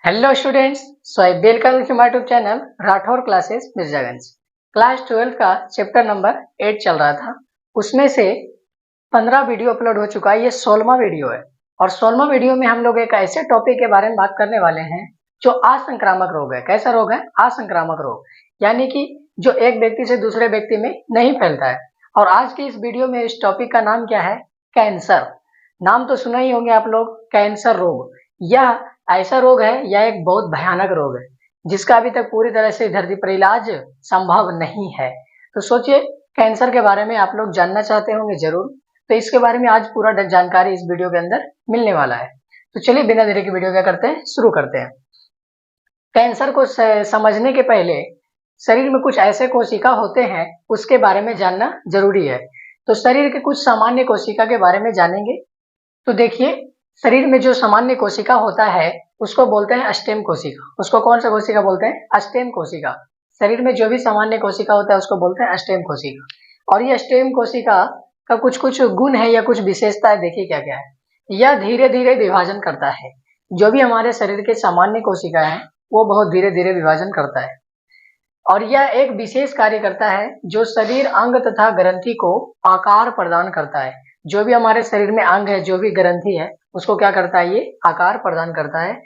Hello students, so I welcome to my YouTube channel Rathore classes Mirzaganj. Class 12 का chapter number 8 चल रहा था। उसमें से 15 वीडियो अपलोड हो चुका है। ये 16वां वीडियो है और 16वां वीडियो में हम लोग एक ऐसे टॉपिक के बारे में बात करने वाले हैं जो असंक्रामक रोग है। कैसा रोग है? असंक्रामक रोग, यानी कि जो एक व्यक्ति से दूसरे व्यक्ति में नहीं फैलता है। और आज की इस वीडियो में इस टॉपिक का नाम क्या है? कैंसर। नाम तो सुना ही होंगे आप लोग, कैंसर रोग। यह ऐसा रोग है, यह एक बहुत भयानक रोग है जिसका अभी तक पूरी तरह से धरती पर इलाज संभव नहीं है। तो सोचिए, कैंसर के बारे में आप लोग जानना चाहते होंगे जरूर, तो इसके बारे में आज पूरा जानकारी इस वीडियो के अंदर मिलने वाला है। तो चलिए बिना देरी के वीडियो क्या करते हैं, शुरू करते हैं। कैंसर को समझने के पहले शरीर में कुछ ऐसे कोशिका होते हैं, उसके बारे में जानना जरूरी है। तो शरीर के कुछ सामान्य कोशिका के बारे में जानेंगे। तो देखिए, शरीर में जो सामान्य कोशिका होता है उसको बोलते हैं अस्टेम कोशिका। उसको कौन सा कोशिका बोलते हैं? अस्टेम कोशिका। शरीर में जो भी सामान्य कोशिका होता है उसको बोलते हैं अस्टेम कोशिका। और ये अस्टेम कोशिका का कुछ कुछ गुण है या कुछ विशेषता है। देखिए क्या क्या है। यह धीरे धीरे विभाजन करता है। जो भी हमारे शरीर के सामान्य कोशिका है वो बहुत धीरे धीरे विभाजन करता है और यह एक विशेष कार्य करता है जो शरीर, अंग तथा ग्रंथि को आकार प्रदान करता है। जो भी हमारे शरीर में अंग है, जो भी ग्रंथि है, उसको क्या करता है? ये आकार प्रदान करता है।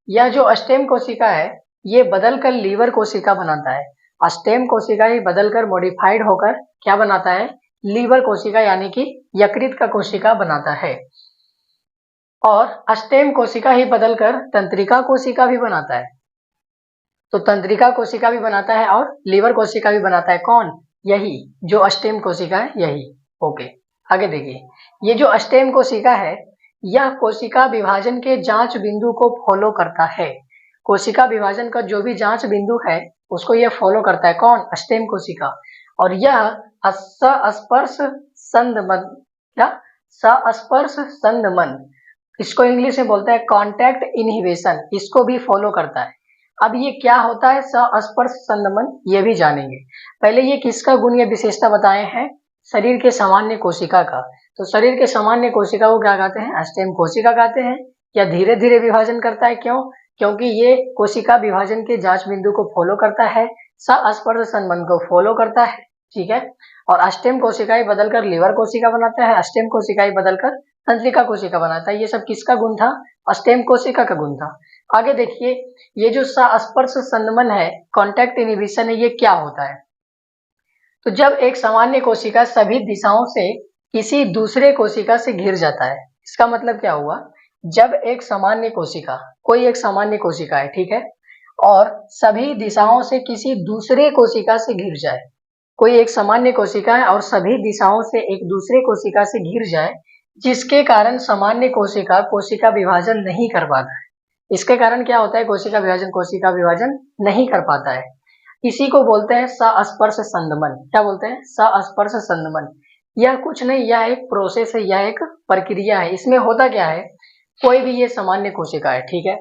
यह जो अस्टेम कोशिका है ये बदलकर लीवर कोशिका बनाता है। अस्टेम कोशिका ही बदलकर मॉडिफाइड होकर क्या बनाता है? लीवर कोशिका, यानी कि यकृत का कोशिका बनाता है। और अस्टेम कोशिका ही बदलकर तंत्रिका कोशिका भी बनाता है। तो तंत्रिका कोशिका भी बनाता है और लीवर कोशिका भी बनाता है। कौन? यही जो अस्टेम कोशिका है, यही। ओके, आगे देखिए। ये जो अस्टेम कोशिका है यह कोशिका विभाजन के जांच बिंदु को फॉलो करता है। कोशिका विभाजन का जो भी जांच बिंदु है उसको यह फॉलो करता है। कौन? अस्टेम कोशिका। और यह संस्पर्श संदमन, क्या? संस्पर्श संदमन, इसको इंग्लिश में बोलते हैं कॉन्टैक्ट इनहिबिशन, इसको भी फॉलो करता है। अब ये क्या होता है संस्पर्श संदमन, ये भी जानेंगे। पहले ये किसका गुण या विशेषता बताए हैं? शरीर के सामान्य कोशिका का। तो शरीर के सामान्य कोशिका को क्या कहते हैं? अस्टेम कोशिका कहते हैं। या धीरे धीरे विभाजन करता है, क्यों? क्योंकि ये कोशिका विभाजन के जांच बिंदु को फॉलो करता है, संस्पर्श संदमन को फॉलो करता है। ठीक है। और अस्टेम कोशिका ही बदलकर लीवर कोशिका बनाता है, अस्टेम कोशिका ही बदलकर तंत्रिका कोशिका बनाता है। ये सब किसका गुण था? अस्टेम कोशिका का गुण था। आगे देखिए, ये जो संस्पर्श संदमन है, कॉन्टैक्ट इनहिबिशन है, ये क्या होता है? तो जब एक सामान्य कोशिका सभी दिशाओं से किसी दूसरे कोशिका से घिर जाता है, इसका मतलब क्या हुआ? जब एक सामान्य कोशिका, कोई एक सामान्य कोशिका है, ठीक है, और सभी दिशाओं से किसी दूसरे कोशिका से घिर जाए। कोई एक सामान्य कोशिका है और सभी दिशाओं से एक दूसरे कोशिका से घिर जाए, जिसके कारण सामान्य कोशिका कोशिका विभाजन नहीं कर पाता है। इसके कारण क्या होता है? कोशिका विभाजन नहीं कर पाता है। इसी को बोलते हैं संस्पर्श संदमन। क्या बोलते हैं? संस्पर्श संदमन। यह कुछ नहीं, यह एक प्रोसेस है, यह एक प्रक्रिया है। इसमें होता क्या है? कोई भी ये सामान्य कोशिका है, ठीक है,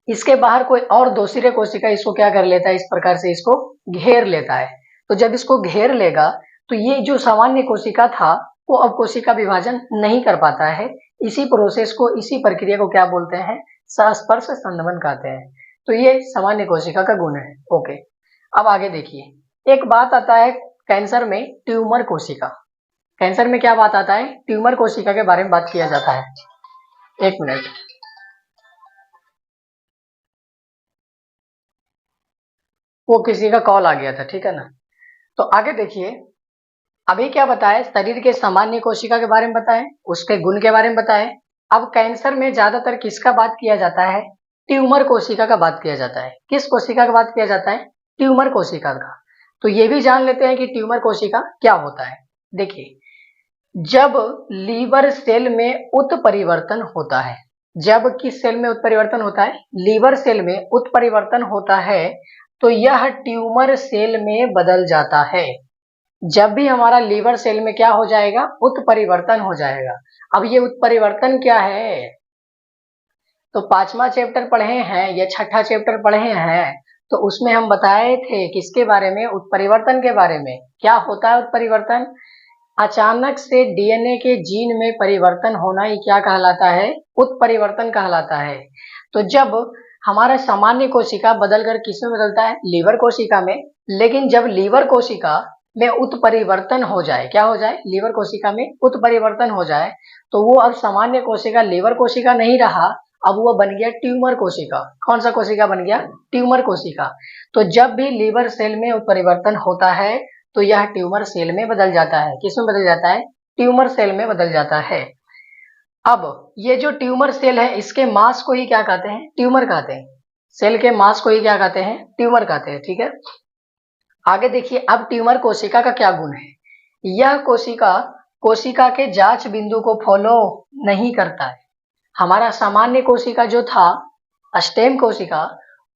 इसके बाहर कोई और दूसरे कोशिका इसको क्या कर लेता है? इस प्रकार से इसको घेर लेता है। तो जब इसको घेर लेगा तो ये जो सामान्य कोशिका था वो अब कोशिका विभाजन नहीं कर पाता है। इसी प्रोसेस को, इसी प्रक्रिया को क्या बोलते हैं? संस्पर्श संदमन कहते हैं। तो ये सामान्य कोशिका का गुण है। ओके, अब आगे देखिए, एक बात आता है कैंसर में, ट्यूमर कोशिका। कैंसर में क्या बात आता है? ट्यूमर कोशिका के बारे में बात किया जाता है। एक मिनट, वो किसी का कॉल आ गया था, ठीक है ना। तो आगे देखिए, अभी क्या बताए? शरीर के सामान्य कोशिका के बारे में बताएं, उसके गुण के बारे में बताएं। अब कैंसर में ज्यादातर किसका बात किया जाता है? ट्यूमर कोशिका का बात किया जाता है। किस कोशिका का बात किया जाता है? ट्यूमर कोशिका का। तो ये भी जान लेते हैं कि ट्यूमर कोशिका क्या होता है। देखिए, जब लीवर सेल में उत्परिवर्तन होता है, जब किस सेल में उत्परिवर्तन होता है? लीवर सेल में उत्परिवर्तन होता है तो यह ट्यूमर सेल में बदल जाता है। जब भी हमारा लीवर सेल में क्या हो जाएगा? उत्परिवर्तन हो जाएगा। अब ये उत्परिवर्तन क्या है? तो 5वां चैप्टर पढ़े हैं या 6ठा चैप्टर पढ़े हैं, तो उसमें हम बताए थे किसके बारे में? उत्परिवर्तन के बारे में। क्या होता है उत्परिवर्तन? अचानक से डीएनए के जीन में परिवर्तन होना ही क्या कहलाता है? उत्परिवर्तन कहलाता है। तो जब हमारा सामान्य कोशिका बदलकर किसमें बदलता है? लीवर कोशिका में। लेकिन जब लीवर कोशिका में उत्परिवर्तन हो जाए, क्या हो जाए? लीवर कोशिका में उत्परिवर्तन हो जाए तो वो अब सामान्य कोशिका लीवर कोशिका नहीं रहा, अब वो बन गया ट्यूमर कोशिका। कौन सा कोशिका बन गया? ट्यूमर कोशिका। तो जब भी लीवर सेल में उत्परिवर्तन होता है तो यह ट्यूमर सेल में बदल जाता है। किसमें बदल जाता है? ट्यूमर सेल में बदल जाता है। अब ये जो ट्यूमर सेल है इसके मास को ही क्या कहते हैं? ट्यूमर कहते हैं। सेल के मास को ही क्या कहते हैं? ट्यूमर कहते हैं। ठीक है, आगे देखिए। अब ट्यूमर कोशिका का क्या गुण है? यह कोशिका कोशिका के जांच बिंदु को फॉलो नहीं करता है। हमारा सामान्य कोशिका जो था, स्टेम कोशिका,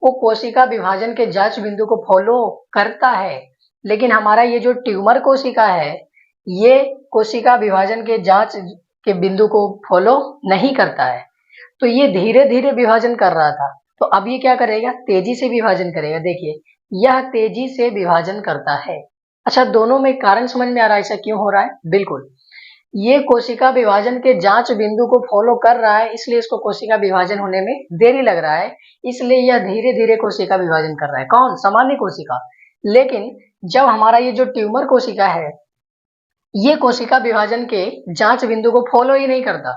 वो कोशिका विभाजन के जांच बिंदु को फॉलो करता है। लेकिन हमारा ये जो ट्यूमर कोशिका है, ये कोशिका विभाजन के जांच के बिंदु को फॉलो नहीं करता है। तो ये धीरे धीरे विभाजन कर रहा था, तो अब ये क्या करेगा? तेजी से विभाजन करेगा। देखिए, यह तेजी से विभाजन करता है। अच्छा, दोनों में कारण समझ में आ रहा है ऐसा क्यों हो रहा है? बिल्कुल, ये कोशिका विभाजन के जांच बिंदु को फॉलो कर रहा है, इसलिए इसको कोशिका विभाजन होने में देरी लग रहा है, इसलिए यह धीरे धीरे कोशिका विभाजन कर रहा है। कौन? सामान्य कोशिका। लेकिन जब हमारा ये जो ट्यूमर कोशिका है, ये कोशिका विभाजन के जांच बिंदु को फॉलो ही नहीं करता,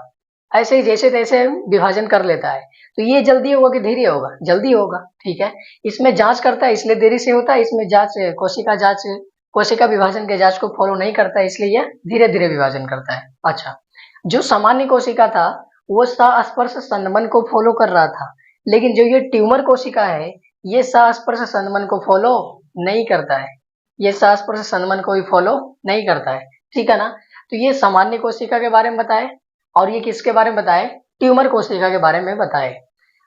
ऐसे ही जैसे तैसे विभाजन कर लेता है। तो ये जल्दी होगा कि धीरे होगा? जल्दी होगा। ठीक है, इसमें जांच करता है इसलिए देरी से होता है, इसमें जांच कोशिका विभाजन के जांच को फॉलो नहीं करता है, इसलिए यह धीरे धीरे विभाजन करता है। अच्छा, जो सामान्य कोशिका था वो संस्पर्श संदमन को फॉलो कर रहा था, लेकिन जो ये ट्यूमर कोशिका है ये संस्पर्श संदमन को फॉलो नहीं करता है। ये संस्पर्श संदमन को भी फॉलो नहीं करता है। ठीक है ना? तो ये सामान्य कोशिका के बारे में बताए और ये किसके बारे में बताए? ट्यूमर कोशिका के बारे में बताए।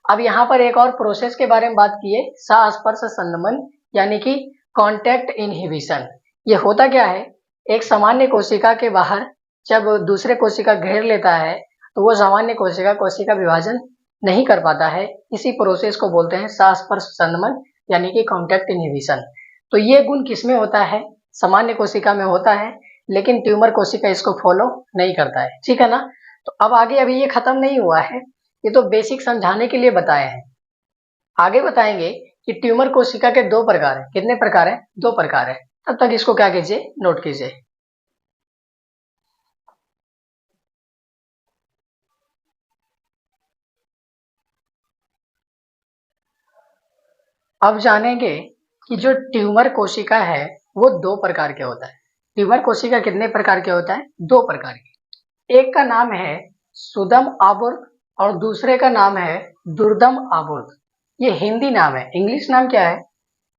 अब यहाँ पर एक और प्रोसेस के बारे में बात की है, संस्पर्श संदमन यानी कि कॉन्टैक्ट इनहिबिशन। ये होता क्या है? एक सामान्य कोशिका के बाहर जब दूसरे कोशिका घेर लेता है तो वो सामान्य कोशिका विभाजन नहीं कर पाता है। इसी प्रोसेस को बोलते हैं संस्पर्श संदमन यानी कि कॉन्टैक्ट इनहिबिशन। तो ये गुण किसमें होता है? सामान्य कोशिका में होता है, लेकिन ट्यूमर कोशिका इसको फॉलो नहीं करता है। ठीक है ना? तो अब आगे अभी ये खत्म नहीं हुआ है, ये तो बेसिक समझाने के लिए बताए हैं। आगे बताएंगे कि ट्यूमर कोशिका के दो प्रकार हैं। कितने प्रकार हैं? दो प्रकार है। तब तक इसको क्या कीजिए? नोट कीजिए। अब जानेंगे कि जो ट्यूमर कोशिका है वो दो प्रकार के होता है। ट्यूमर कोशिका कितने प्रकार के होता है? दो प्रकार के। एक का नाम है सुदम आवर्त और दूसरे का नाम है दुर्दम आवर्त। ये हिंदी नाम है, इंग्लिश नाम क्या है?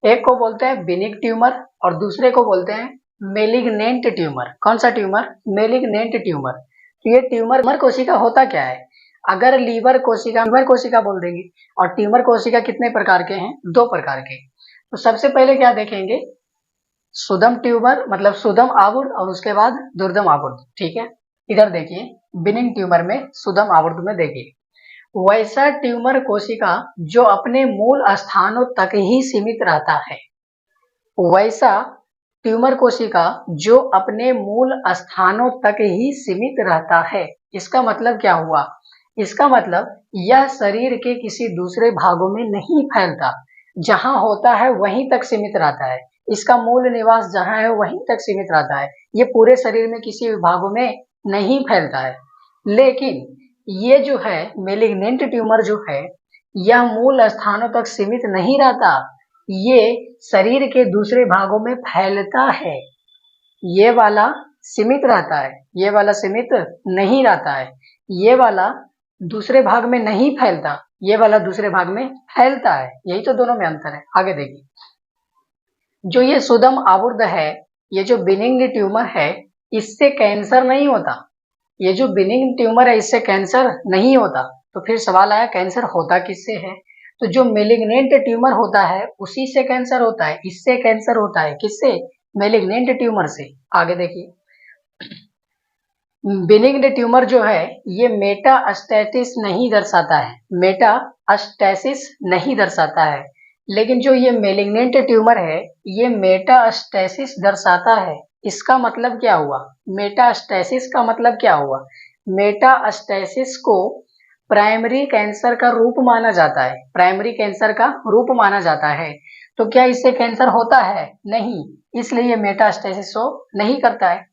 एक को बोलते हैं बिनिग ट्यूमर और दूसरे को बोलते हैं मेलिग्नेंट ट्यूमर। कौन सा ट्यूमर? Malignant tumour. तो ये ट्यूमर कोशिका होता क्या है? अगर लीवर कोशिका बोल देंगे। और ट्यूमर कोशिका कितने प्रकार के हैं? दो प्रकार के। तो सबसे पहले क्या देखेंगे? सुदम ट्यूमर मतलब सुदम आवर्त और उसके बाद दुर्दम आवर्त। ठीक है, इधर देखिए, बिनिग ट्यूमर में सुदम आवर्त में देखिए, वैसा ट्यूमर कोशिका जो अपने मूल स्थानों तक ही सीमित रहता है। वैसा ट्यूमर कोशिका जो अपने मूल स्थानों तक ही सीमित रहता है। इसका मतलब क्या हुआ? इसका मतलब यह शरीर के किसी दूसरे भागों में नहीं फैलता, जहां होता है वहीं तक सीमित रहता है। इसका मूल निवास जहां है वहीं तक सीमित रहता है, ये पूरे शरीर में किसी भी भागों में नहीं फैलता है। लेकिन ये जो है मेलिग्नेंट ट्यूमर जो है, यह मूल स्थानों तक सीमित नहीं रहता, ये शरीर के दूसरे भागों में फैलता है। ये वाला सीमित रहता है, ये वाला सीमित नहीं रहता है। ये वाला दूसरे भाग में नहीं फैलता, ये वाला दूसरे भाग में फैलता है। यही तो दोनों में अंतर है। आगे देखिए, जो ये सुदम आवर्त है, ये जो बिनिग्न ट्यूमर है, इससे कैंसर नहीं होता। ये जो बिनिग्न ट्यूमर है इससे कैंसर नहीं होता। तो फिर सवाल आया कैंसर होता किससे है? तो जो मेलिग्नेंट ट्यूमर होता है उसी से कैंसर होता है, इससे कैंसर होता है। किससे? मेलिग्नेंट ट्यूमर से। आगे देखिए, बिनिग्न ट्यूमर जो है ये मेटास्टैसिस नहीं दर्शाता है, मेटास्टैसिस नहीं दर्शाता है। लेकिन जो ये मेलिग्नेंट ट्यूमर है ये मेटास्टैसिस दर्शाता है। इसका मतलब क्या हुआ? मेटास्टैसिस का मतलब क्या हुआ? मेटास्टैसिस को प्राइमरी कैंसर का रूप माना जाता है, प्राइमरी कैंसर का रूप माना जाता है। तो क्या इससे कैंसर होता है? नहीं, इसलिए ये मेटास्टेसिस शो नहीं करता है।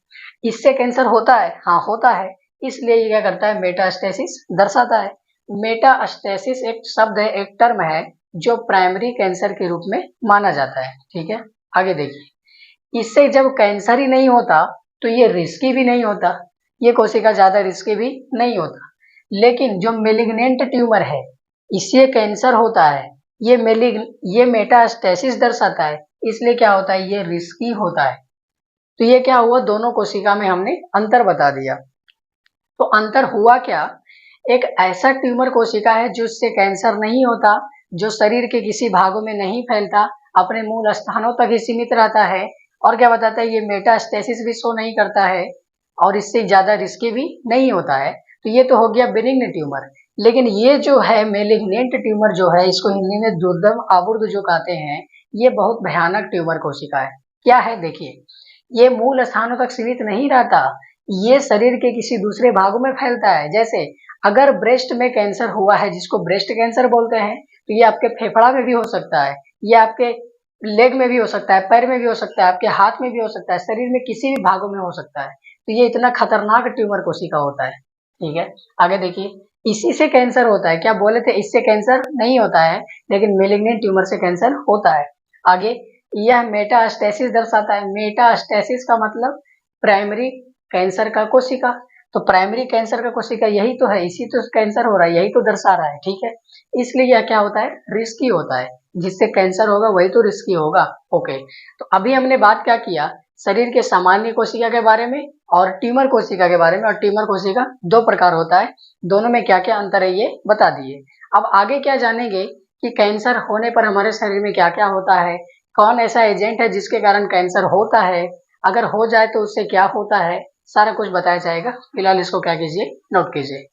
इससे कैंसर होता है? हाँ होता है, इसलिए ये क्या करता है? मेटास्टेसिस दर्शाता है। मेटास्टेसिस एक शब्द है, एक टर्म है जो प्राइमरी कैंसर के रूप में माना जाता है। ठीक है, आगे देखिए, इससे जब कैंसर ही नहीं होता तो ये रिस्की भी नहीं होता, ये कोशिका ज्यादा रिस्की भी नहीं होता। लेकिन जो मेलिग्नेंट ट्यूमर है, इससे कैंसर होता है, ये मेटास्टेसिस दर्शाता है, इसलिए क्या होता है? ये रिस्की होता है। तो ये क्या हुआ? दोनों कोशिका में हमने अंतर बता दिया। तो अंतर हुआ क्या? एक ऐसा ट्यूमर कोशिका है जिससे कैंसर नहीं होता, जो शरीर के किसी भागों में नहीं फैलता, अपने मूल स्थानों तक ही सीमित रहता है, और क्या बताता है? ये मेटास्टेसिस भी शो नहीं करता है, और इससे ज्यादा रिस्की भी नहीं होता है। तो ये तो हो गया बेनिग्न ट्यूमर। लेकिन ये जो है मेलिग्नेंट ट्यूमर जो है, इसको हिंदी में दुर्दम आवर्त जो कहते हैं, ये बहुत भयानक ट्यूमर कोशिका है। क्या है? देखिए, ये मूल स्थानों तक सीमित नहीं रहता, ये शरीर के किसी दूसरे भागों में फैलता है। जैसे अगर ब्रेस्ट में कैंसर हुआ है, जिसको ब्रेस्ट कैंसर बोलते हैं, तो ये आपके फेफड़ा में भी हो सकता है, ये आपके लेग में भी हो सकता है, पैर में भी हो सकता है, आपके हाथ में भी हो सकता है, शरीर में किसी भी भागों में हो सकता है। तो ये इतना खतरनाक ट्यूमर कोशिका होता है। ठीक है, आगे देखिए, इसी से कैंसर होता है। क्या बोले थे? इससे कैंसर नहीं होता है, लेकिन मेलिग्नेंट ट्यूमर से कैंसर होता है। आगे, यह मेटास्टेसिस दर्शाता है। मेटास्टेसिस का मतलब प्राइमरी कैंसर का कोशिका। तो प्राइमरी कैंसर का कोशिका यही तो है, इसी तो कैंसर हो रहा है, यही तो दर्शा रहा है। ठीक है, इसलिए यह क्या होता है? रिस्की होता है। जिससे कैंसर होगा वही तो रिस्की होगा। ओके, तो अभी हमने बात क्या किया? शरीर के सामान्य कोशिका के बारे में और ट्यूमर कोशिका के बारे में। और ट्यूमर कोशिका दो प्रकार होता है, दोनों में क्या क्या अंतर है ये बता दिए। अब आगे क्या जानेंगे कि कैंसर होने पर हमारे शरीर में क्या क्या होता है, कौन ऐसा एजेंट है जिसके कारण कैंसर होता है, अगर हो जाए तो उससे क्या होता है, सारा कुछ बताया जाएगा। फिलहाल इसको क्या कीजिए? नोट कीजिए।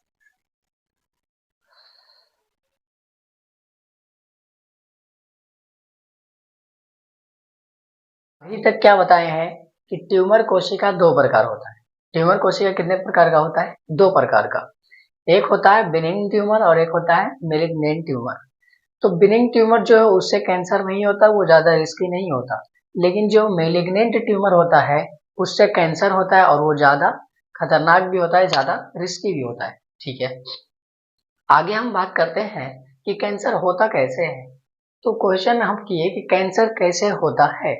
अभी तक क्या बताए हैं कि ट्यूमर कोशिका दो प्रकार होता है। ट्यूमर कोशिका कितने प्रकार का होता है? दो प्रकार का। एक होता है बेनिग्न ट्यूमर और एक होता है मेलिग्नेंट ट्यूमर। तो बेनिग्न ट्यूमर जो है उससे कैंसर नहीं होता, वो ज्यादा रिस्की नहीं होता। लेकिन जो मेलिग्नेंट ट्यूमर होता है उससे कैंसर होता है, और वो ज्यादा खतरनाक भी होता है, ज्यादा रिस्की भी होता है। ठीक है, आगे हम बात करते हैं कि कैंसर होता कैसे है। तो क्वेश्चन हम किए कि कैंसर कैसे होता है,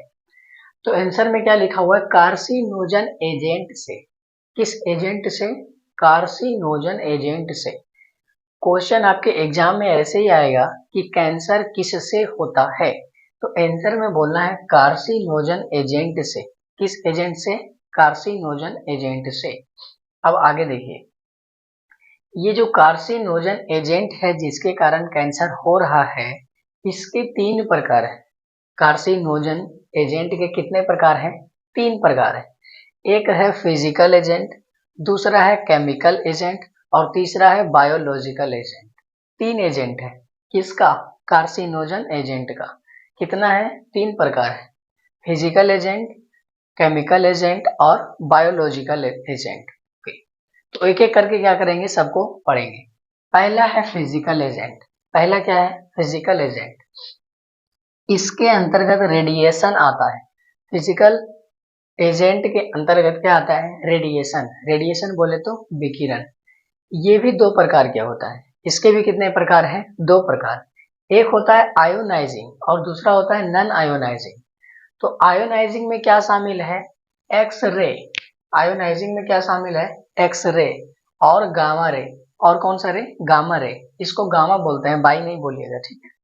तो आंसर में क्या लिखा हुआ है? कार्सिनोजन एजेंट से। किस एजेंट से? कार्सिनोजन एजेंट से। क्वेश्चन आपके एग्जाम में ऐसे ही आएगा कि कैंसर किससे होता है, तो आंसर में बोलना है कार्सिनोजन एजेंट से। किस एजेंट से? कार्सिनोजन एजेंट से। अब आगे देखिए, ये जो कार्सिनोजन एजेंट है जिसके कारण कैंसर हो रहा है, इसके तीन प्रकार है। कार्सिनोजन एजेंट के कितने प्रकार हैं? तीन प्रकार है। एक है फिजिकल एजेंट, दूसरा है केमिकल एजेंट, और तीसरा है बायोलॉजिकल एजेंट। तीन एजेंट है। किसका? कार्सिनोजन एजेंट का। कितना है? तीन प्रकार है। फिजिकल एजेंट, केमिकल एजेंट और बायोलॉजिकल एजेंट। तो एक एक करके क्या करेंगे? सबको पढ़ेंगे। पहला है फिजिकल एजेंट। पहला क्या है? Physical agent. इसके अंतर्गत रेडिएशन आता है। फिजिकल एजेंट के अंतर्गत क्या आता है? रेडिएशन। रेडिएशन बोले तो विकिरण। ये भी दो प्रकार के होता है। इसके भी कितने प्रकार हैं? दो प्रकार। एक होता है आयोनाइजिंग और दूसरा होता है नॉन आयोनाइजिंग। तो आयोनाइजिंग में क्या शामिल है? X ray. आयोनाइजिंग में क्या शामिल है? एक्स रे और गामा रे। और कौन सा रे? Gamma ray. इसको गामा बोलते हैं, बाई नहीं बोलिएगा, ठीक है।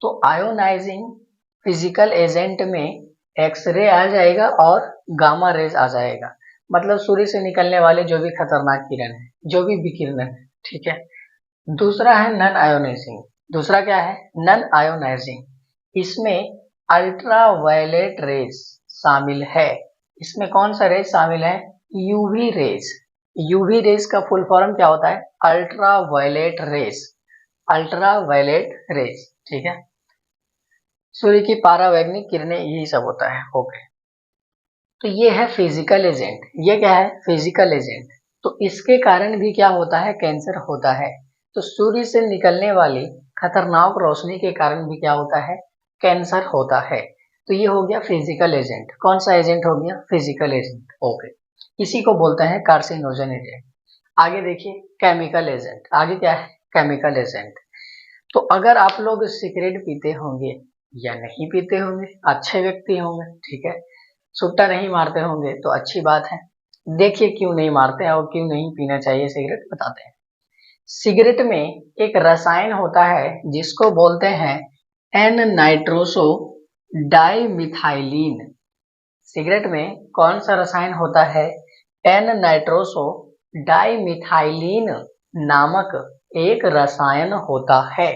तो आयोनाइजिंग फिजिकल एजेंट में एक्स रे आ जाएगा और गामा रेज आ जाएगा, मतलब सूर्य से निकलने वाले जो भी खतरनाक किरण है, जो भी विकिरण है। ठीक है। दूसरा है नॉन आयोनाइजिंग। दूसरा क्या है? Non ionising. इसमें अल्ट्रावायलेट रेज शामिल है। इसमें कौन सा रेज शामिल है? UV rays. यूवी रेज का फुल फॉर्म क्या होता है? Ultraviolet rays. अल्ट्रावायलेट रेज, ठीक है। सूर्य की पारावैंगनिक किरणें, यही सब होता है। ओके, तो ये है फिजिकल एजेंट। ये क्या है? Physical agent. तो इसके कारण भी क्या होता है? कैंसर होता है। तो सूर्य से निकलने वाली खतरनाक रोशनी के कारण भी क्या होता है, कैंसर होता है। तो ये हो गया फिजिकल एजेंट। कौन सा एजेंट हो गया, फिजिकल एजेंट। ओके, इसी को बोलते हैं कार्सिनोजन एजेंट। आगे देखिए केमिकल एजेंट। आगे क्या है, केमिकल एजेंट। तो अगर आप लोग सिगरेट पीते होंगे या नहीं पीते होंगे, अच्छे व्यक्ति होंगे, ठीक है, सुट्टा नहीं मारते होंगे तो अच्छी बात है। देखिए क्यों नहीं मारते हैं और क्यों नहीं पीना चाहिए सिगरेट, बताते हैं। सिगरेट में एक रसायन होता है जिसको बोलते हैं एन नाइट्रोसो डाइमिथाइलिन। सिगरेट में कौन सा रसायन होता है, एन नाइट्रोसो डाइमिथाइलिन नामक एक रसायन होता है।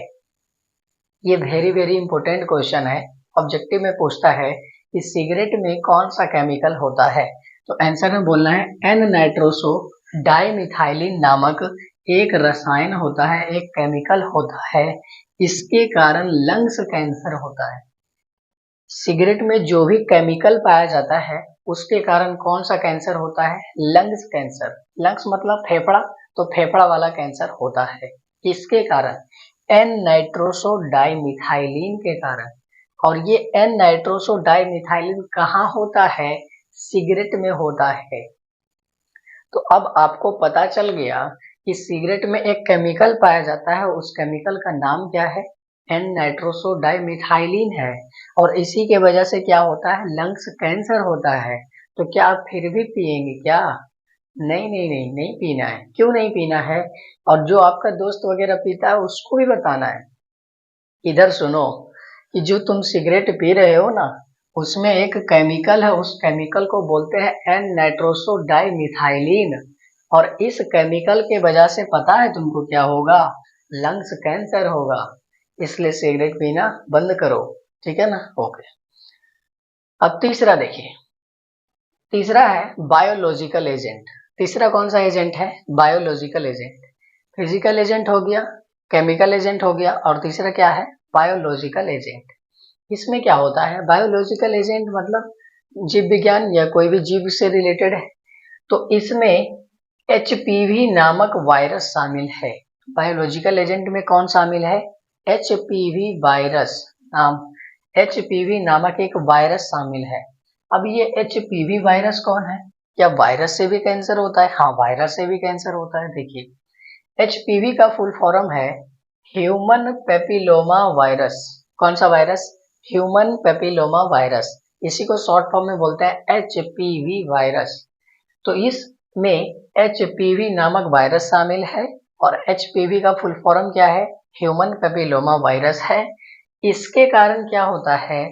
ये वेरी वेरी इंपॉर्टेंट क्वेश्चन है, ऑब्जेक्टिव में पूछता है कि सिगरेट में कौन सा केमिकल होता है। तो आंसर में बोलना है एन नाइट्रोसो डाइमिथाइलिन नामक एक रसायन होता है, एक केमिकल होता है, इसके कारण लंग्स कैंसर होता है। सिगरेट में जो भी केमिकल पाया जाता है उसके कारण कौन सा कैंसर होता है, लंग्स कैंसर। लंग्स मतलब फेफड़ा, तो फेफड़ा वाला कैंसर होता है। किसके कारण, एन नाइट्रोसो डाइमिथाइलिन के कारण। और ये एन नाइट्रोसो डाइमिथाइलिन कहाँ होता है, सिगरेट में होता है। तो अब आपको पता चल गया कि सिगरेट में एक केमिकल पाया जाता है, उस केमिकल का नाम क्या है, एन नाइट्रोसो डाइमिथाइलिन है। और इसी के वजह से क्या होता है, लंग्स कैंसर होता है। तो क्या आप फिर भी पिएंगे क्या, नहीं नहीं नहीं नहीं पीना है। क्यों नहीं पीना है, और जो आपका दोस्त वगैरह पीता है उसको भी बताना है। इधर सुनो कि जो तुम सिगरेट पी रहे हो ना, उसमें एक केमिकल है, उस केमिकल को बोलते हैं एन नाइट्रोसो डाइमिथाइलिन। और इस केमिकल के वजह से पता है तुमको क्या होगा, लंग्स कैंसर होगा। इसलिए सिगरेट पीना बंद करो, ठीक है ना। ओके, अब तीसरा देखिए। तीसरा है बायोलॉजिकल एजेंट। तीसरा कौन सा एजेंट है, बायोलॉजिकल एजेंट। फिजिकल एजेंट हो गया, केमिकल एजेंट हो गया, और तीसरा क्या है, बायोलॉजिकल एजेंट। इसमें क्या होता है, बायोलॉजिकल एजेंट मतलब जीव विज्ञान या कोई भी जीव से रिलेटेड है। तो इसमें एचपीवी नामक वायरस शामिल है। बायोलॉजिकल एजेंट में कौन शामिल है, एचपीवी वायरस नाम, एचपीवी नामक एक वायरस शामिल है। अब ये एचपीवी वायरस कौन है, क्या वायरस से भी कैंसर होता है, हाँ वायरस से भी कैंसर होता है। देखिए एचपीवी का फुल फॉर्म है ह्यूमन पेपिलोमा वायरस। कौन सा वायरस, ह्यूमन पेपिलोमा वायरस। इसी को शॉर्ट फॉर्म में बोलते हैं एचपीवी वायरस। तो इसमें एचपीवी नामक वायरस शामिल है, और एचपीवी का फुल फॉर्म क्या है, ह्यूमन पेपिलोमा वायरस है। इसके कारण क्या होता है,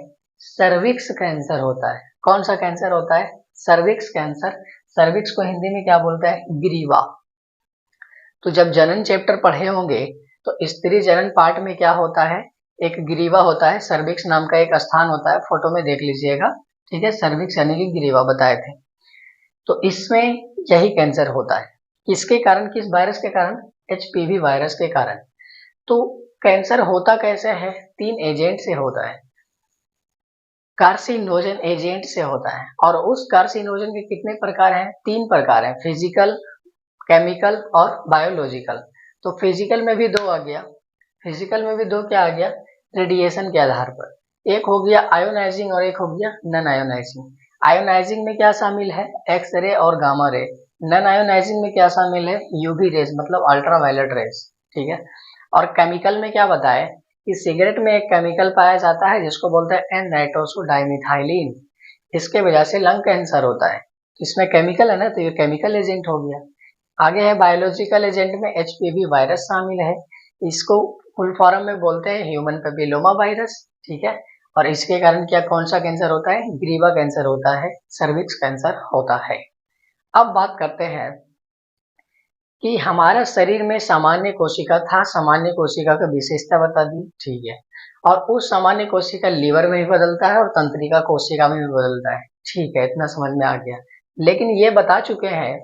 सर्विक्स कैंसर होता है। कौन सा कैंसर होता है, सर्विक्स कैंसर। सर्विक्स को हिंदी में क्या बोलता है, ग्रीवा। तो जब जनन चैप्टर पढ़े होंगे तो स्त्री जनन पार्ट में क्या होता है, एक ग्रीवा होता है, सर्विक्स नाम का एक स्थान होता है, फोटो में देख लीजिएगा, ठीक है। सर्विक्स यानी कि ग्रीवा बताए थे। तो इसमें यही कैंसर होता है, किसके कारण, किस वायरस के कारण, एचपीवी वायरस के कारण। तो कैंसर होता कैसे है, तीन एजेंट से होता है, कार्सिनोजन एजेंट से होता है। और उस कार्सिनोजन के कितने प्रकार हैं, तीन प्रकार हैं, फिजिकल, केमिकल और बायोलॉजिकल। तो फिजिकल में भी दो आ गया, फिजिकल में भी दो क्या आ गया, रेडिएशन के आधार पर। एक हो गया आयोनाइजिंग और एक हो गया नॉन आयोनाइजिंग। आयोनाइजिंग में क्या शामिल है, एक्स रे और गामा रे। नॉन आयोनाइजिंग में क्या शामिल है, यूवी रेज मतलब अल्ट्रावायलेट रेज, ठीक है। और केमिकल में क्या बताए कि सिगरेट में एक केमिकल पाया जाता है जिसको बोलते हैं एन नाइट्रोसो डाइमिथाइलिन। इसके वजह से लंग कैंसर होता है। इसमें केमिकल है ना, तो ये केमिकल एजेंट हो गया। आगे है बायोलॉजिकल एजेंट में एचपीवी वायरस शामिल है। इसको फुल फॉर्म में बोलते हैं ह्यूमन पेपिलोमा वायरस, ठीक है। और इसके कारण क्या, कौन सा कैंसर होता है, ग्रीवा कैंसर होता है, सर्विक्स कैंसर होता है। अब बात करते हैं कि हमारा शरीर में सामान्य कोशिका था, सामान्य कोशिका का विशेषता बता दी, ठीक है। और उस सामान्य कोशिका लीवर में भी बदलता है और तंत्रिका कोशिका में भी बदलता है, ठीक है, इतना समझ में आ गया। लेकिन ये बता चुके हैं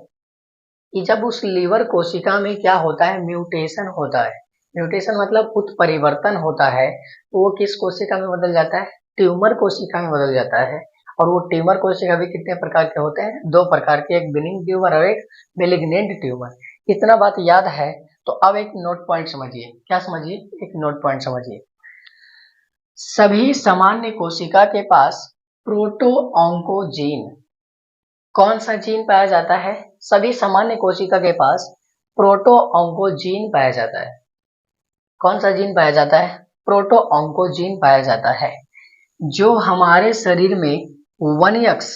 कि जब उस लीवर कोशिका में क्या होता है, म्यूटेशन होता है। म्यूटेशन मतलब उत्परिवर्तन होता है, तो वो किस कोशिका में बदल जाता है, ट्यूमर कोशिका में बदल जाता है। और वो ट्यूमर कोशिका भी कितने प्रकार के होते हैं, दो प्रकार के, एक बिनिंग ट्यूमर और एक मेलिग्नेंट ट्यूमर। इतना बात याद है तो अब एक नोट पॉइंट समझिए, क्या समझिए, एक नोट पॉइंट समझिए। सभी सामान्य कोशिका के पास प्रोटोऑन्कोजीन, कौन सा जीन पाया जाता है? सभी सामान्य कोशिका के पास प्रोटोऑन्कोजीन पाया जाता है। कौन सा जीन पाया जाता है? प्रोटोऑन्कोजीन पाया जाता है, जो हमारे शरीर में 1x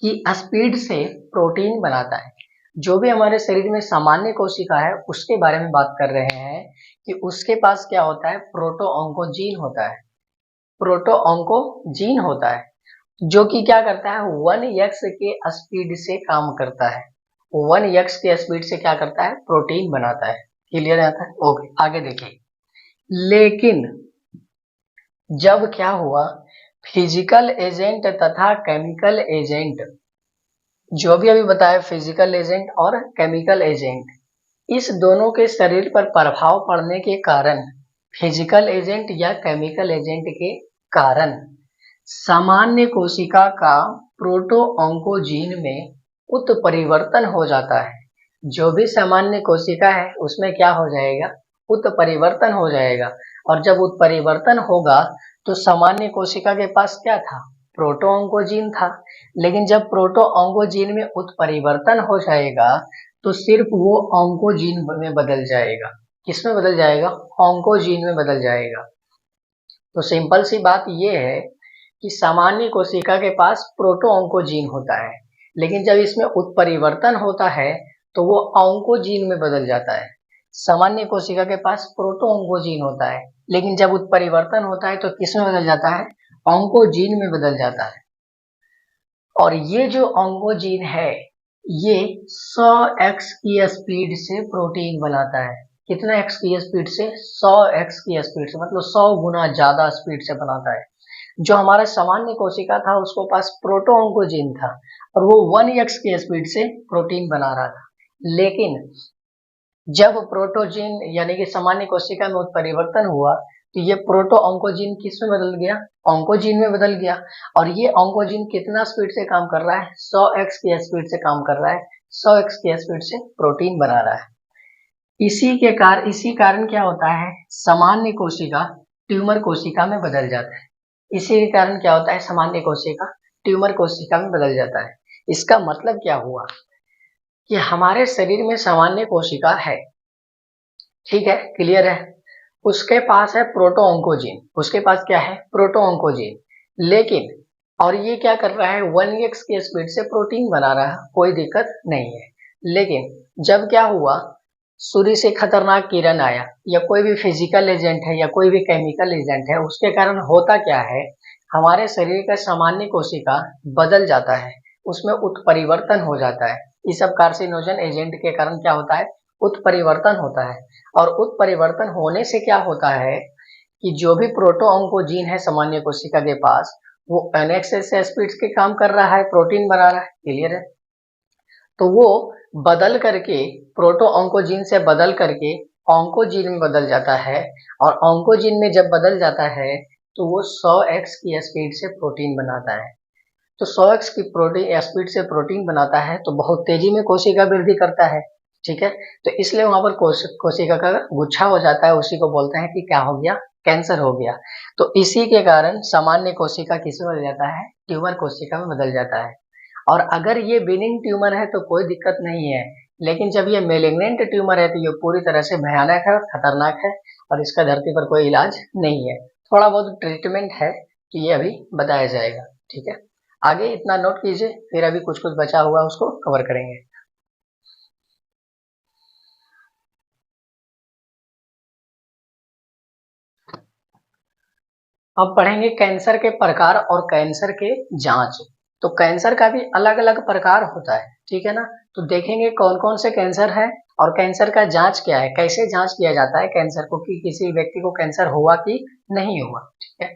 की स्पीड से प्रोटीन बनाता है। जो भी हमारे शरीर में सामान्य कोशिका है उसके बारे में बात कर रहे हैं कि उसके पास क्या होता है? प्रोटोऑन्कोजीन होता है। प्रोटोऑन्कोजीन होता है जो कि क्या करता है? 1x के स्पीड से काम करता है। 1x के स्पीड से क्या करता है? प्रोटीन बनाता है। क्लियर आता है? ओके, आगे देखिए। लेकिन जब क्या हुआ, फिजिकल एजेंट तथा केमिकल एजेंट, जो भी अभी बताया, फिजिकल एजेंट और केमिकल एजेंट, इस दोनों के शरीर पर प्रभाव पड़ने के कारण, फिजिकल एजेंट या केमिकल एजेंट के कारण सामान्य कोशिका का प्रोटोऑन्कोजीन में उत्परिवर्तन हो जाता है। जो भी सामान्य कोशिका है उसमें क्या हो जाएगा? उत्परिवर्तन हो जाएगा। और जब उत्परिवर्तन होगा तो सामान्य कोशिका के पास क्या था? प्रोटोऑन्कोजीन था। लेकिन जब प्रोटोऑन्कोजीन में उत्परिवर्तन हो जाएगा तो सिर्फ वो ऑन्कोजीन में बदल जाएगा। किस में बदल जाएगा? ऑन्कोजीन में बदल जाएगा। तो सिंपल सी बात ये है कि सामान्य कोशिका के पास प्रोटोऑन्कोजीन होता है, लेकिन जब इसमें उत्परिवर्तन होता है तो वो ऑन्कोजीन में बदल जाता है। सामान्य कोशिका के पास प्रोटोऑन्कोजीन होता है, लेकिन जब उत्परिवर्तन होता है तो किस में बदल जाता है? ऑन्कोजीन में बदल जाता है। और ये जो ऑन्कोजीन है ये 100x की स्पीड से प्रोटीन बनाता है। कितना x की स्पीड से? 100x की स्पीड से, मतलब 100 गुना ज्यादा स्पीड से बनाता है। जो हमारा सामान्य कोशिका था उसके पास प्रोटोऑन्कोजीन था और वो 1x की स्पीड से प्रोटीन बना रहा था। लेकिन जब प्रोटोजीन यानी कि सामान्य कोशिका में उत्परिवर्तन हुआ तो ये प्रोटोऑन्कोजीन किस में बदल गया? ऑन्कोजीन में बदल गया। और ये ऑन्कोजीन कितना स्पीड से काम कर रहा है? 100x की स्पीड से काम कर रहा है। 100x की स्पीड से प्रोटीन बना रहा है। इसी कारण क्या होता है? सामान्य कोशिका ट्यूमर कोशिका में बदल जाता है। इसी के कारण क्या होता है? सामान्य कोशिका ट्यूमर कोशिका में बदल जाता है। इसका मतलब क्या हुआ कि हमारे शरीर में सामान्य कोशिका है, ठीक है, क्लियर है, उसके पास है प्रोटोऑन्कोजीन, उसके पास क्या है? प्रोटोऑन्कोजीन। लेकिन और ये क्या कर रहा है? 1x की स्पीड से प्रोटीन बना रहा है, कोई दिक्कत नहीं है। लेकिन जब क्या हुआ, सूर्य से खतरनाक किरण आया या कोई भी फिजिकल एजेंट है या कोई भी केमिकल एजेंट है, उसके कारण होता क्या है? हमारे शरीर का सामान्य कोशिका बदल जाता है, उसमें उत्परिवर्तन हो जाता है। इस सब कार्सिनोजन एजेंट के कारण क्या होता है? उत्परिवर्तन होता है। और उत्परिवर्तन होने से क्या होता है कि जो भी प्रोटोऑन्कोजीन है सामान्य कोशिका के पास, वो NX से स्पीड के काम कर रहा है, प्रोटीन बना रहा है। क्लियर है? तो वो बदल करके प्रोटोऑन्कोजीन से बदल करके ऑन्कोजीन में बदल जाता है। और ऑन्कोजीन में जब बदल जाता है तो वो 100x की स्पीड से प्रोटीन बनाता है। तो 100x की प्रोटीन स्पीड से प्रोटीन बनाता है तो बहुत तेजी में कोशिका वृद्धि करता है, ठीक है। तो इसलिए वहां पर कोशिका का गुच्छा हो जाता है, उसी को बोलते हैं कि क्या हो गया? कैंसर हो गया। तो इसी के कारण सामान्य कोशिका किसमें बदल जाता है? ट्यूमर कोशिका में बदल जाता है। और अगर ये बिनिंग ट्यूमर है तो कोई दिक्कत नहीं है, लेकिन जब ये मेलिग्नेंट ट्यूमर है तो ये पूरी तरह से भयानक है और खतरनाक है और इसका धरती पर कोई इलाज नहीं है। थोड़ा बहुत ट्रीटमेंट है तो ये अभी बताया जाएगा, ठीक है। आगे इतना नोट कीजिए, फिर अभी कुछ कुछ बचा हुआ उसको कवर करेंगे। अब पढ़ेंगे कैंसर के प्रकार और कैंसर के जांच। तो कैंसर का भी अलग अलग प्रकार होता है, ठीक है ना। तो देखेंगे कौन कौन से कैंसर है और कैंसर का जांच क्या है, कैसे जांच किया जाता है कैंसर को, कि किसी व्यक्ति को कैंसर हुआ कि नहीं हुआ, ठीक है।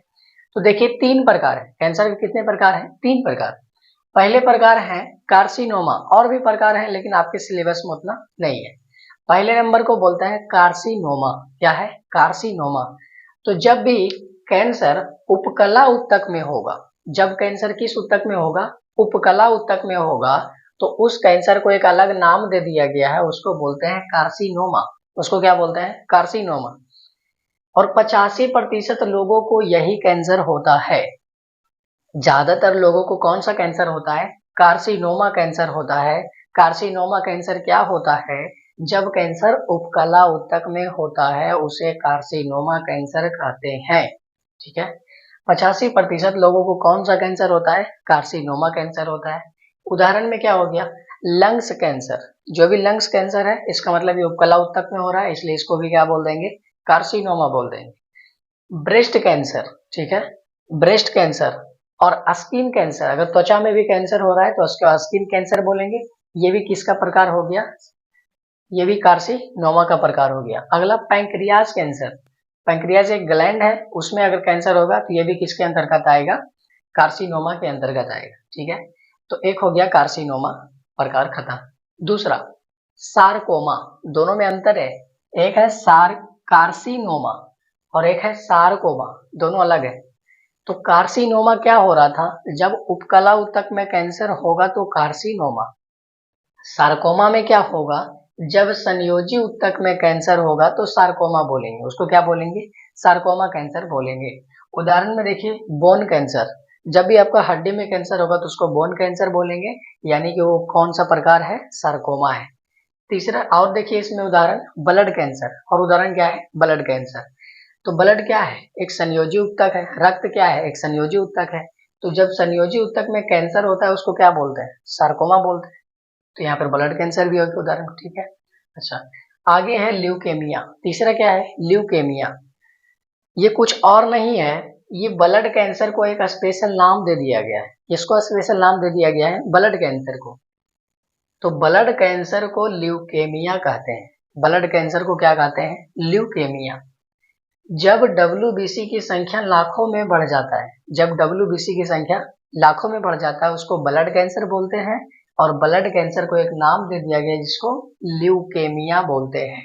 तो देखिए 3 प्रकार है कैंसर के। कितने प्रकार हैं? 3 प्रकार। पहले प्रकार है कार्सिनोमा, और भी प्रकार हैं लेकिन आपके सिलेबस में उतना नहीं है। पहले नंबर को बोलते हैं कार्सिनोमा। क्या है? कार्सिनोमा। तो जब भी कैंसर उपकला ऊतक में होगा, जब कैंसर किस ऊतक में होगा? उपकला ऊतक में होगा, तो उस कैंसर को एक अलग नाम दे दिया गया है, उसको बोलते हैं कार्सिनोमा। उसको क्या बोलते हैं? कार्सिनोमा। और 85% लोगों को यही कैंसर होता है। ज्यादातर लोगों को कौन सा कैंसर होता है? कार्सिनोमा कैंसर होता है। कार्सिनोमा कैंसर क्या होता है? जब कैंसर उपकला ऊतक में होता है उसे कार्सिनोमा कैंसर कहते हैं। ठीक है। 85% लोगों को कौन सा कैंसर होता है? कार्सिनोमा कैंसर होता है। उदाहरण में क्या हो गया? Lungs cancer. जो भी लंग्स कैंसर है इसका मतलब ये उपकला ऊतक में हो रहा है, इसलिए इसको भी क्या बोल देंगे? कार्सिनोमा बोल देंगे। ब्रेस्ट कैंसर, ठीक है, ब्रेस्ट कैंसर और स्किन कैंसर, अगर त्वचा में भी कैंसर हो रहा है तो उसका स्किन कैंसर बोलेंगे। ये भी किसका प्रकार हो गया? ये भी कार्सिनोमा का प्रकार हो गया। अगला पैंक्रियाज कैंसर। पैंक्रियाज एक ग्लैंड है, उसमें अगर कैंसर होगा तो ये भी किसके अंतर्गत आएगा? कार्सिनोमा के अंतर्गत आएगा। ठीक है, तो एक हो गया कार्सिनोमा प्रकार खत्म। दूसरा सारकोमा, दोनों में अंतर है। एक है कार्सिनोमा और एक है सारकोमा, दोनों अलग है। तो कार्सिनोमा क्या हो रहा था? जब उपकला ऊतक में कैंसर होगा तो कार्सिनोमा। सारकोमा में क्या होगा? जब संयोजी ऊतक में कैंसर होगा तो सारकोमा बोलेंगे। उसको क्या बोलेंगे? सारकोमा कैंसर बोलेंगे। उदाहरण में देखिए, बोन कैंसर। जब भी आपका हड्डी में कैंसर होगा तो उसको बोन कैंसर बोलेंगे, यानी कि वो कौन सा प्रकार है? सारकोमा है। तीसरा और देखिए इसमें उदाहरण, ब्लड कैंसर। और उदाहरण क्या है? Blood cancer. तो ब्लड क्या है? एक संयोजी ऊतक है। रक्त क्या है? एक संयोजी ऊतक है। तो जब संयोजी ऊतक में कैंसर होता है उसको क्या बोलते हैं? सारकोमा बोलते हैं। तो यहाँ पर ब्लड कैंसर भी होगा उदाहरण। ठीक है, अच्छा, आगे है ल्यूकेमिया। तीसरा क्या है? ल्यूकेमिया। ये कुछ और नहीं है, ये ब्लड कैंसर को एक स्पेशल नाम दे दिया गया है। किसको स्पेशल नाम दे दिया गया है? ब्लड कैंसर को। तो ब्लड कैंसर को ल्यूकेमिया कहते हैं। ब्लड कैंसर को क्या कहते हैं? ल्यूकेमिया। जब WBC की संख्या लाखों में बढ़ जाता है, जब WBC की संख्या लाखों में बढ़ जाता है उसको ब्लड कैंसर बोलते हैं। और ब्लड कैंसर को एक नाम दे दिया गया जिसको ल्यूकेमिया बोलते हैं।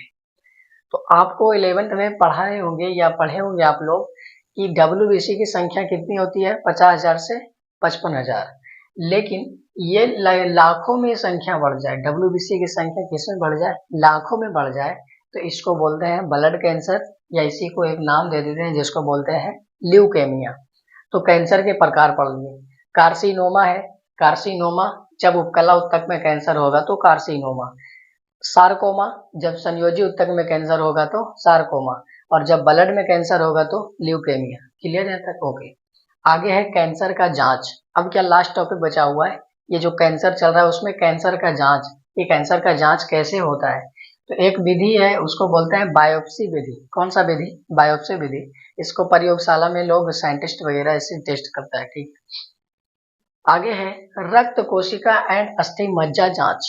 तो आपको 11th में पढ़ाए होंगे या पढ़े होंगे आप लोग कि WBC की संख्या कितनी होती है? 50,000 से 55,000। लेकिन ये लाखों में संख्या बढ़ जाए, WBC की संख्या किसमें बढ़ जाए? लाखों में बढ़ जाए, तो इसको बोलते हैं ब्लड कैंसर, या इसी को एक नाम दे देते हैं जिसको बोलते हैं ल्यूकेमिया। तो कैंसर के प्रकार पढ़ लिए। कार्सिनोमा है, कार्सिनोमा जब उपकला ऊतक में कैंसर होगा तो कार्सिनोमा। सारकोमा, जब संयोजी ऊतक में कैंसर होगा तो सारकोमा। और जब ब्लड में कैंसर होगा तो ल्यूकेमिया। क्लियर है तक? ओके। आगे है कैंसर का जांच। अब क्या लास्ट टॉपिक बचा हुआ है, ये जो कैंसर चल रहा है उसमें कैंसर का जांच। ये कैंसर का जांच कैसे होता है? तो एक विधि है, उसको बोलते हैं बायोप्सी विधि। कौन सा विधि? बायोप्सी विधि। इसको प्रयोगशाला में लोग साइंटिस्ट वगैरह इसे टेस्ट करता है। ठीक, आगे है रक्त कोशिका एंड अस्थि मज्जा जांच।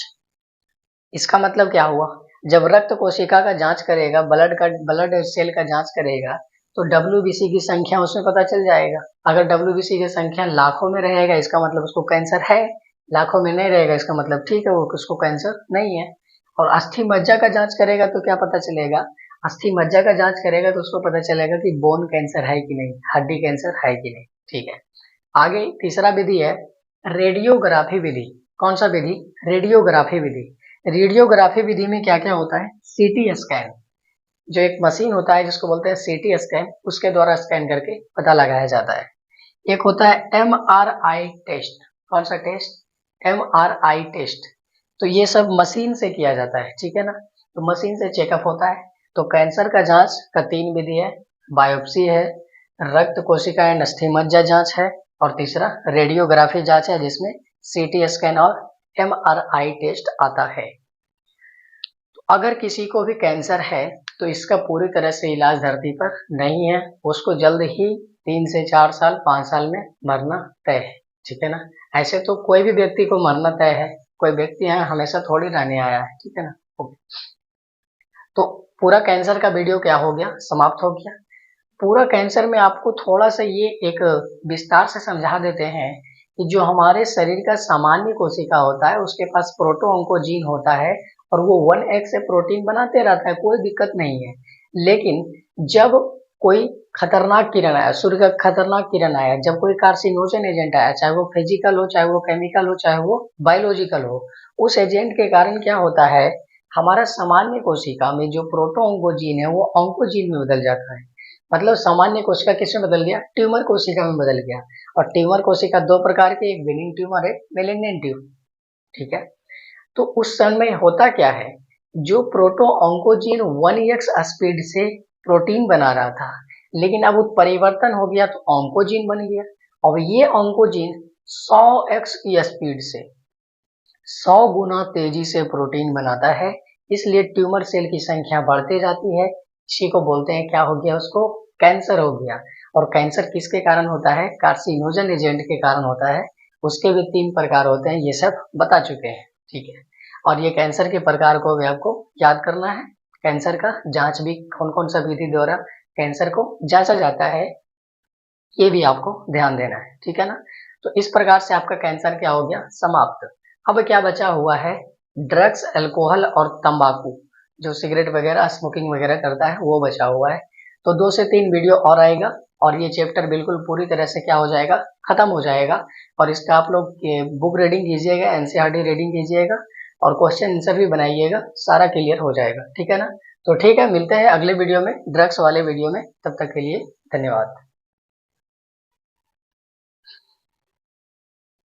इसका मतलब क्या हुआ? जब रक्त कोशिका का जांच करेगा, ब्लड सेल का जांच करेगा, तो WBC की संख्या उसमें पता चल जाएगा। अगर WBC की संख्या लाखों में रहेगा इसका मतलब उसको कैंसर है, लाखों में नहीं रहेगा इसका मतलब ठीक है वो उसको कैंसर नहीं है। और अस्थि मज्जा का जांच करेगा तो क्या पता चलेगा? अस्थि मज्जा का जांच करेगा तो उसको पता चलेगा कि बोन कैंसर है कि नहीं, हड्डी कैंसर है कि नहीं। ठीक है, आगे तीसरा विधि है रेडियोग्राफी विधि। कौन सा विधि? रेडियोग्राफी विधि। रेडियोग्राफी विधि में क्या क्या होता है? CT स्कैन, जो एक मशीन होता है जिसको बोलते हैं CT स्कैन, उसके द्वारा स्कैन करके पता लगाया जाता है। एक होता है MRI टेस्ट। कौन सा टेस्ट? MRI test. तो ये सब मशीन से किया जाता है, ठीक है ना, तो मशीन से चेकअप होता है। तो कैंसर का जांच का 3 विधि है, बायोप्सी है, रक्त कोशिका एंड अस्थि मज्जा जांच है, और तीसरा रेडियोग्राफी जांच है जिसमें CT स्कैन और MRI टेस्ट आता है। तो अगर किसी को भी कैंसर है तो इसका पूरी तरह से इलाज धरती पर नहीं है, उसको जल्द ही 3 से 4 साल 5 साल में मरना तय है। ठीक है ना, ऐसे तो कोई भी व्यक्ति को मरना तय है, कोई व्यक्ति यहाँ हमेशा थोड़ी रहने आया है। ठीक है ना, ओके। तो पूरा कैंसर का वीडियो क्या हो गया? समाप्त हो गया। पूरा कैंसर में आपको थोड़ा सा ये एक विस्तार से समझा देते हैं कि जो हमारे शरीर का सामान्य कोशिका होता है उसके पास प्रोटोऑन्कोजीन होता है और वो 1 से प्रोटीन बनाते रहता है, कोई दिक्कत नहीं है। लेकिन जब कोई खतरनाक किरण आया, सूर्य का खतरनाक किरण आया, जब कोई कार्सिनोजन एजेंट आया, चाहे वो फिजिकल हो, चाहे वो केमिकल हो, चाहे वो बायोलॉजिकल हो, उस एजेंट के कारण क्या होता है हमारा सामान्य कोशिका में जो प्रोटो ऑन्कोजीन है वो ऑन्कोजीन में बदल जाता है। मतलब सामान्य कोशिका किसमें बदल गया, ट्यूमर कोशिका में बदल गया। और ट्यूमर कोशिका दो प्रकार की, एक बेनिन ट्यूमर है, मेलिग्नेंट ट्यूमर, ठीक है। तो उस समय होता क्या है, जो प्रोटो ऑन्कोजीन 1x स्पीड से प्रोटीन बना रहा था, लेकिन अब उत्परिवर्तन हो गया तो ऑन्कोजीन बन गया। और ये ऑन्कोजीन 100x की स्पीड से 100 गुना तेजी से प्रोटीन बनाता है, इसलिए ट्यूमर सेल की संख्या बढ़ते जाती है। इसी को बोलते हैं, क्या हो गया, उसको कैंसर हो गया। और कैंसर किसके कारण होता है, कार्सिनोजन एजेंट के कारण होता है। उसके भी 3 प्रकार होते हैं, ये सब बता चुके हैं, ठीक है। और ये कैंसर के प्रकार को भी आपको याद करना है। कैंसर का जांच भी कौन कौन सा विधि द्वारा कैंसर को जांचा जाता है, ये भी आपको ध्यान देना है, ठीक है ना। तो इस प्रकार से आपका कैंसर क्या हो गया, समाप्त। अब क्या बचा हुआ है, ड्रग्स, अल्कोहल और तंबाकू, जो सिगरेट वगैरह स्मोकिंग वगैरह करता है वो बचा हुआ है। तो 2 से 3 वीडियो और आएगा और ये चैप्टर बिल्कुल पूरी तरह से क्या हो जाएगा, खत्म हो जाएगा। और इसका आप लोग बुक रीडिंग कीजिएगा, एनसीईआरटी रीडिंग कीजिएगा और क्वेश्चन आंसर भी बनाइएगा, सारा क्लियर हो जाएगा, ठीक है ना। तो ठीक है, मिलते हैं अगले वीडियो में, ड्रग्स वाले वीडियो में। तब तक के लिए धन्यवाद।